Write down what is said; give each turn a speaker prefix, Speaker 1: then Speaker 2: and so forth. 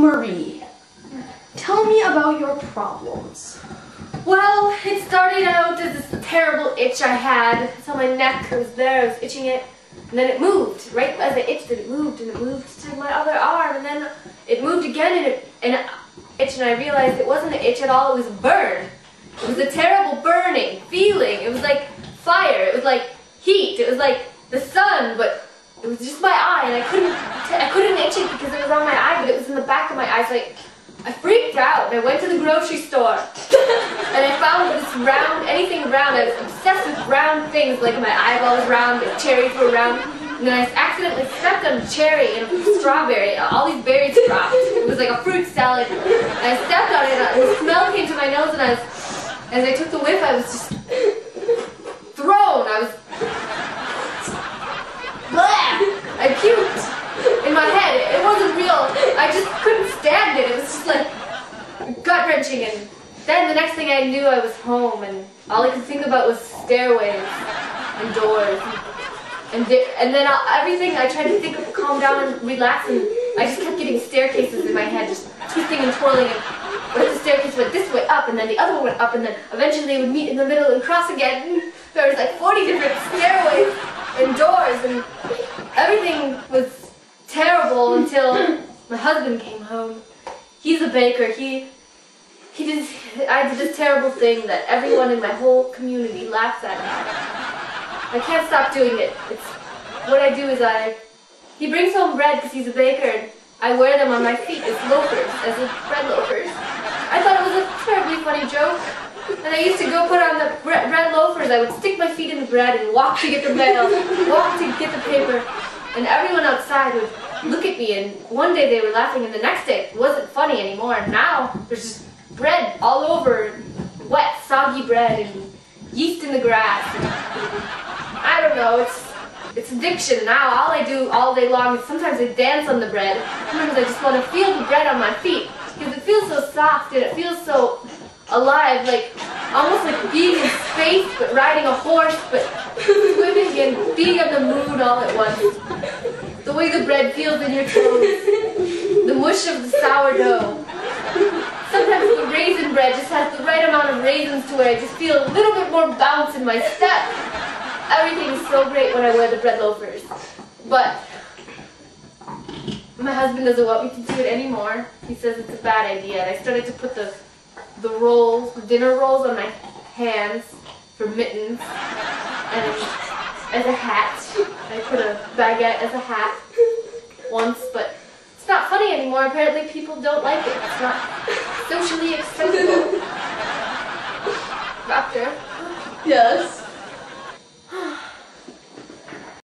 Speaker 1: Marie, tell me about your problems.
Speaker 2: Well, it started out as this terrible itch I had. So my neck was there, I was itching it, and then it moved. Right as I itched it, it moved to my other arm, and then it moved again, and I realized it wasn't an itch at all, it was a burn. It was a terrible burning feeling. It was like fire, it was like heat, it was like the sun, but it was just my eye, and I couldn't itch it because it was on my eye, but it was in the back of my eye. So I freaked out, and I went to the grocery store, and I found this round, anything round. I was obsessed with round things, like my eyeball was round, the cherries were round, and then I accidentally stepped on a cherry and a strawberry. All these berries dropped. It was like a fruit salad, and I stepped on it, and the smell came to my nose, and as I took the whiff, I was just thrown. I puked in my head. It wasn't real. I just couldn't stand it. It was just like gut-wrenching. And then the next thing I knew, I was home, and all I could think about was stairways and doors. And then everything I tried to think of, calm down and relax, and I just kept getting staircases in my head, just twisting and twirling. And what if the staircase went this way up, and then the other one went up, and then eventually they would meet in the middle and cross again. And there was like 40 different stairways and doors, and everything was terrible until my husband came home. He's a baker. I did this terrible thing that everyone in my whole community laughs at me. I can't stop doing it. What I do is he brings home bread because he's a baker, and I wear them on my feet as loafers, as bread loafers. I thought it was a terribly funny joke. And I used to go put on the bread loafers. I would stick my feet in the bread and walk to get the mail, walk to get the paper. And everyone outside would look at me, and one day they were laughing, and the next day it wasn't funny anymore. And now there's just bread all over, wet, soggy bread, and yeast in the grass. And I don't know, it's addiction now. All I do all day long is sometimes I dance on the bread. Sometimes I just want to feel the bread on my feet, because it feels so soft and it feels so alive, like almost like being in space but riding a horse, but swimming and being on the moon all at once. The way the bread feels in your toes, the mush of the sourdough. Sometimes the raisin bread just has the right amount of raisins to where I just feel a little bit more bounce in my step. Everything is so great when I wear the bread loafers. But my husband doesn't want me to do it anymore. He says it's a bad idea, and I started to put the dinner rolls on my hands for mittens, and as a hat. I put a baguette as a hat once, but it's not funny anymore. Apparently people don't like it. It's not socially acceptable. Doctor?
Speaker 1: Yes?